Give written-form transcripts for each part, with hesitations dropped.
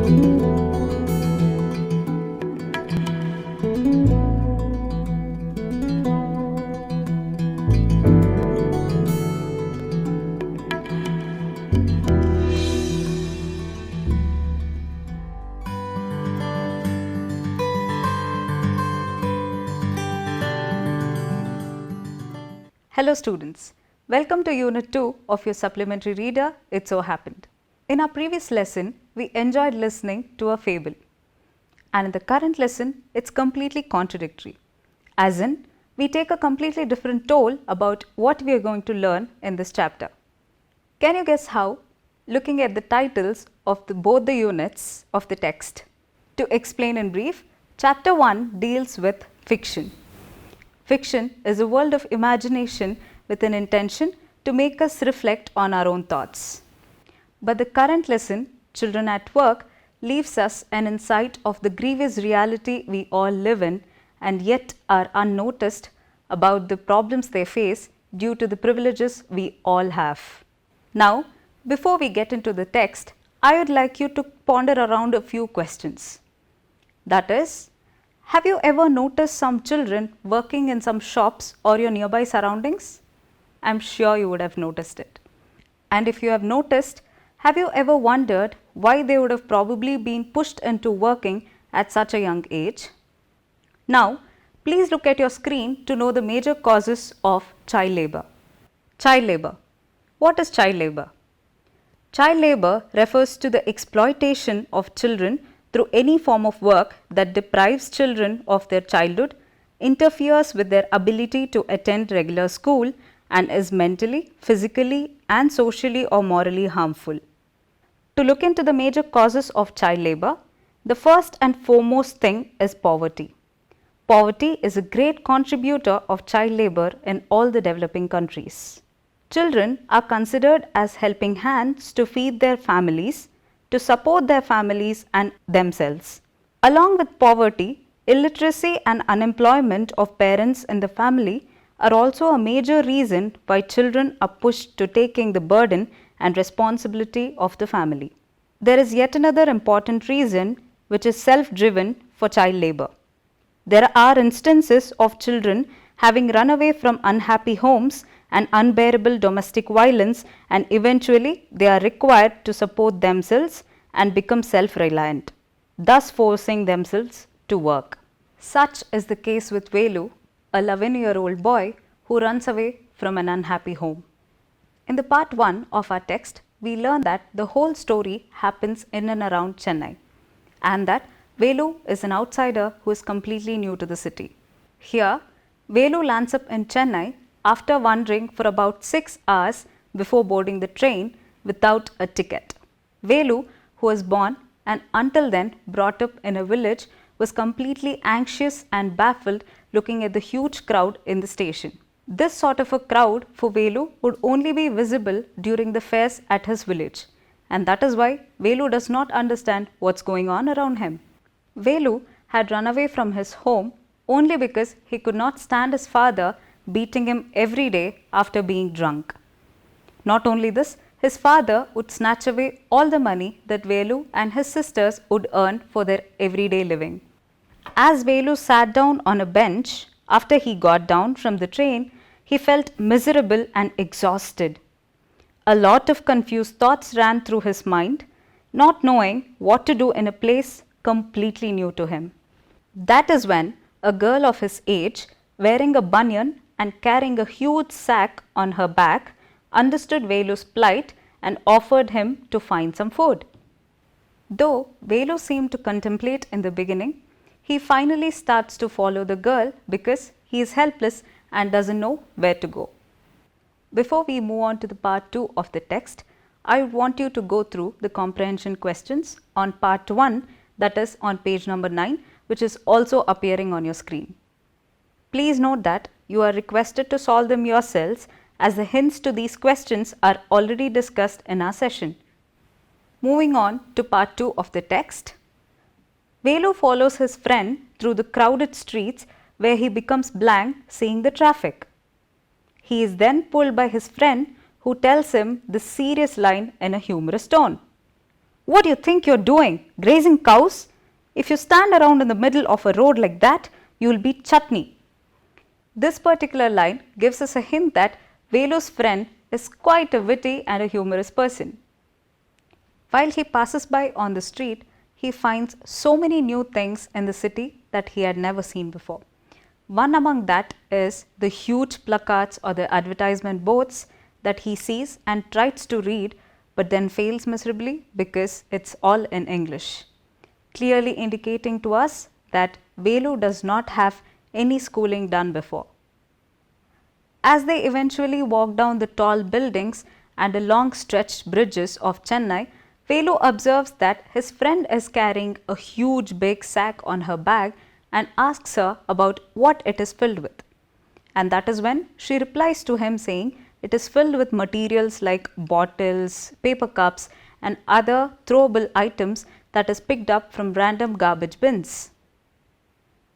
Hello students, welcome to Unit 2 of your supplementary reader It So Happened. In our previous lesson, we enjoyed listening to a fable, and in the current lesson, it's completely contradictory. As in, we take a completely different toll about what we are going to learn in this chapter. Can you guess how? Looking at the titles of both the units of the text. To explain in brief, Chapter 1 deals with fiction. Fiction is a world of imagination with an intention to make us reflect on our own thoughts. But the current lesson, Children at Work, leaves us an insight of the grievous reality we all live in and yet are unnoticed about the problems they face due to the privileges we all have. Now, before we get into the text, I would like you to ponder around a few questions. That is, have you ever noticed some children working in some shops or your nearby surroundings? I am sure you would have noticed it. And if you have noticed, have you ever wondered why they would have probably been pushed into working at such a young age? Now, please look at your screen to know the major causes of child labour. Child labour. What is child labour? Child labour refers to the exploitation of children through any form of work that deprives children of their childhood, interferes with their ability to attend regular school, and is mentally, physically, and socially or morally harmful. To look into the major causes of child labour, the first and foremost thing is poverty. Poverty is a great contributor of child labour in all the developing countries. Children are considered as helping hands to feed their families, to support their families and themselves. Along with poverty, illiteracy and unemployment of parents in the family are also a major reason why children are pushed to taking the burden and responsibility of the family. There is yet another important reason, which is self-driven for child labour. There are instances of children having run away from unhappy homes and unbearable domestic violence, and eventually they are required to support themselves and become self-reliant, thus forcing themselves to work. Such is the case with Velu, a 11-year-old boy who runs away from an unhappy home. In the part 1 of our text, we learn that the whole story happens in and around Chennai, and that Velu is an outsider who is completely new to the city. Here, Velu lands up in Chennai after wandering for about 6 hours before boarding the train without a ticket. Velu, who was born and until then brought up in a village, was completely anxious and baffled looking at the huge crowd in the station. This sort of a crowd for Velu would only be visible during the fairs at his village, and that is why Velu does not understand what's going on around him. Velu had run away from his home only because he could not stand his father beating him every day after being drunk. Not only this, his father would snatch away all the money that Velu and his sisters would earn for their everyday living. As Velu sat down on a bench after he got down from the train, he felt miserable and exhausted. A lot of confused thoughts ran through his mind, not knowing what to do in a place completely new to him. That is when a girl of his age, wearing a banyan and carrying a huge sack on her back, understood Velu's plight and offered him to find some food. Though Velu seemed to contemplate in the beginning, he finally starts to follow the girl because he is helpless and doesn't know where to go. Before we move on to the part 2 of the text, I want you to go through the comprehension questions on part 1, that is on page number 9, which is also appearing on your screen. Please note that you are requested to solve them yourselves, as the hints to these questions are already discussed in our session. Moving on to part 2 of the text, Velu follows his friend through the crowded streets where he becomes blank seeing the traffic. He is then pulled by his friend who tells him this serious line in a humorous tone. What do you think you're doing? Grazing cows? If you stand around in the middle of a road like that, you will be chutney. This particular line gives us a hint that Velu's friend is quite a witty and a humorous person. While he passes by on the street, he finds so many new things in the city that he had never seen before. One among that is the huge placards or the advertisement boards that he sees and tries to read, but then fails miserably because it's all in English, clearly indicating to us that Velu does not have any schooling done before. As they eventually walk down the tall buildings and the long stretched bridges of Chennai, Velu observes that his friend is carrying a huge big sack on her bag and asks her about what it is filled with. And that is when she replies to him saying it is filled with materials like bottles, paper cups and other throwable items that is picked up from random garbage bins.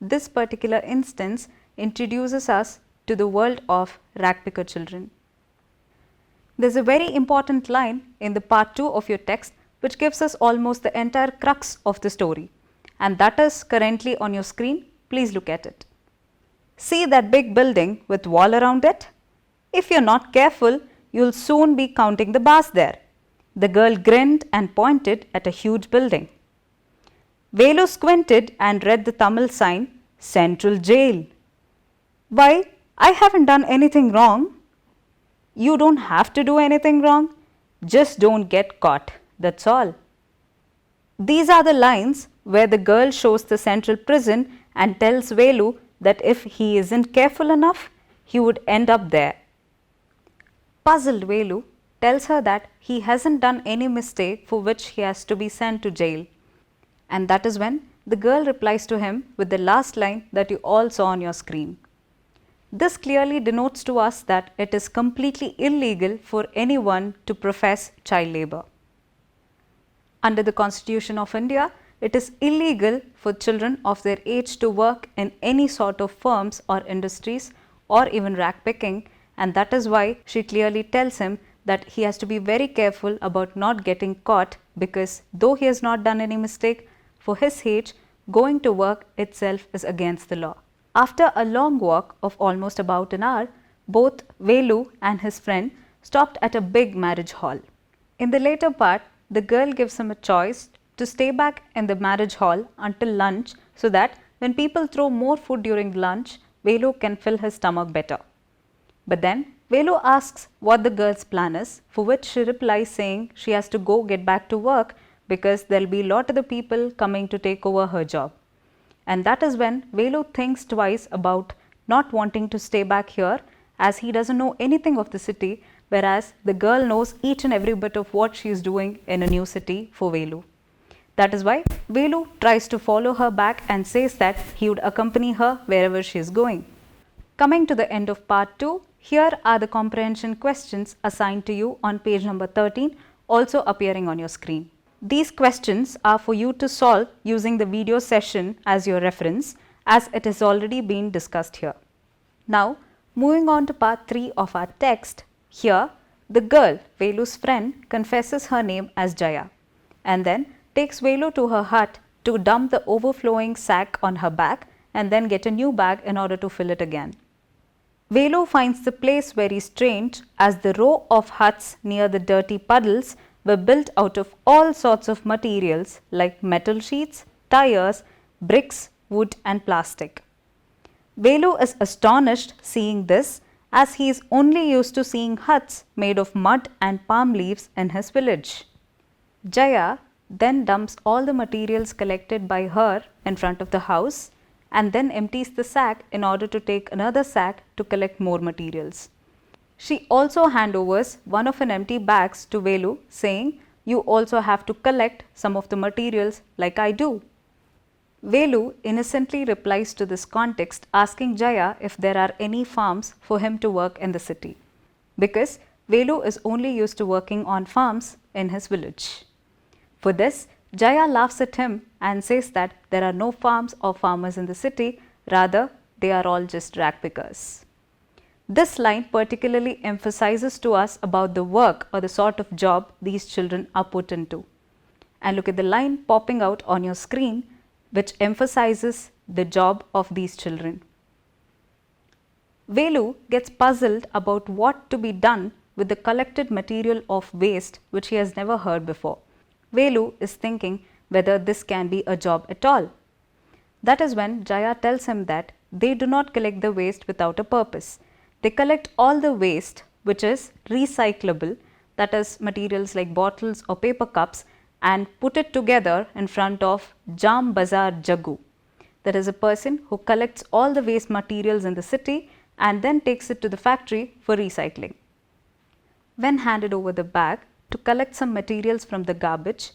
This particular instance introduces us to the world of rag picker children. There is a very important line in the part 2 of your text which gives us almost the entire crux of the story, and that is currently on your screen. Please look at it. See that big building with wall around it? If you are not careful, you will soon be counting the bars there. The girl grinned and pointed at a huge building. Velu squinted and read the Tamil sign, Central Jail. Why, I haven't done anything wrong. You don't have to do anything wrong, just don't get caught, that's all. These are the lines where the girl shows the central prison and tells Velu that if he isn't careful enough, he would end up there. Puzzled Velu tells her that he hasn't done any mistake for which he has to be sent to jail. And that is when the girl replies to him with the last line that you all saw on your screen. This clearly denotes to us that it is completely illegal for anyone to profess child labour. Under the Constitution of India, it is illegal for children of their age to work in any sort of firms or industries or even rag picking, and that is why she clearly tells him that he has to be very careful about not getting caught, because though he has not done any mistake, for his age, going to work itself is against the law. After a long walk of almost about an hour, both Velu and his friend stopped at a big marriage hall. In the later part, the girl gives him a choice to stay back in the marriage hall until lunch so that when people throw more food during lunch, Velu can fill his stomach better. But then Velu asks what the girl's plan is, for which she replies saying she has to go get back to work because there will be a lot of the people coming to take over her job. And that is when Velu thinks twice about not wanting to stay back here, as he doesn't know anything of the city, whereas the girl knows each and every bit of what she is doing in a new city for Velu. That is why Velu tries to follow her back and says that he would accompany her wherever she is going. Coming to the end of part 2, here are the comprehension questions assigned to you on page number 13, also appearing on your screen. These questions are for you to solve using the video session as your reference, as it has already been discussed here. Now, moving on to part 3 of our text, here the girl, Velu's friend, confesses her name as Jaya and then takes Velu to her hut to dump the overflowing sack on her back and then get a new bag in order to fill it again. Velu finds the place very strange, as the row of huts near the dirty puddles were built out of all sorts of materials like metal sheets, tires, bricks, wood and plastic. Velu is astonished seeing this, as he is only used to seeing huts made of mud and palm leaves in his village. Jaya then dumps all the materials collected by her in front of the house and then empties the sack in order to take another sack to collect more materials. She also handovers one of an empty bags to Velu, saying, "You also have to collect some of the materials like I do." Velu innocently replies to this context, asking Jaya if there are any farms for him to work in the city, because Velu is only used to working on farms in his village. For this, Jaya laughs at him and says that there are no farms or farmers in the city, rather they are all just rag pickers. This line particularly emphasizes to us about the work or the sort of job these children are put into. and look at the line popping out on your screen which emphasizes the job of these children. Velu gets puzzled about what to be done with the collected material of waste which he has never heard before. Velu is thinking whether this can be a job at all. That is when Jaya tells him that they do not collect the waste without a purpose. They collect all the waste which is recyclable, that is materials like bottles or paper cups, and put it together in front of Jam Bazar Jaggu. That is a person who collects all the waste materials in the city and then takes it to the factory for recycling. When handed over the bag to collect some materials from the garbage,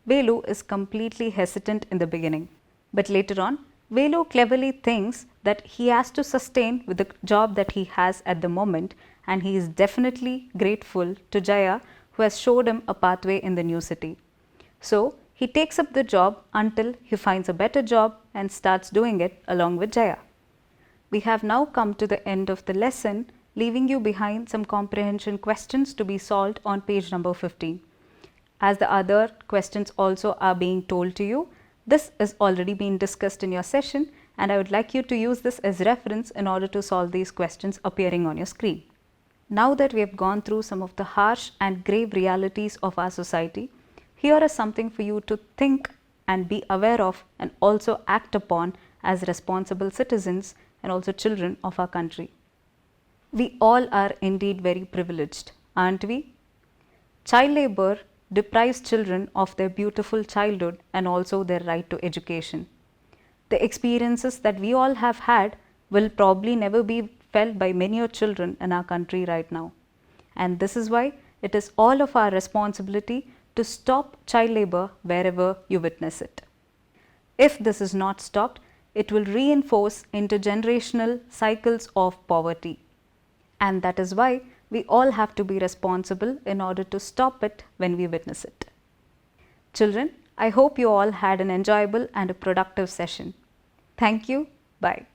Velu is completely hesitant in the beginning. But later on, Velu cleverly thinks that he has to sustain with the job that he has at the moment, and he is definitely grateful to Jaya who has showed him a pathway in the new city. So, he takes up the job until he finds a better job and starts doing it along with Jaya. We have now come to the end of the lesson, leaving you behind some comprehension questions to be solved on page number 15. As the other questions also are being told to you, this is already been discussed in your session, and I would like you to use this as reference in order to solve these questions appearing on your screen. Now that we have gone through some of the harsh and grave realities of our society, here is something for you to think and be aware of and also act upon as responsible citizens and also children of our country. We all are indeed very privileged, aren't we? Child labour deprives children of their beautiful childhood and also their right to education. The experiences that we all have had will probably never be felt by many children in our country right now. And this is why it is all of our responsibility to stop child labour wherever you witness it. If this is not stopped, it will reinforce intergenerational cycles of poverty. And that is why we all have to be responsible in order to stop it when we witness it. Children, I hope you all had an enjoyable and a productive session. Thank you. Bye.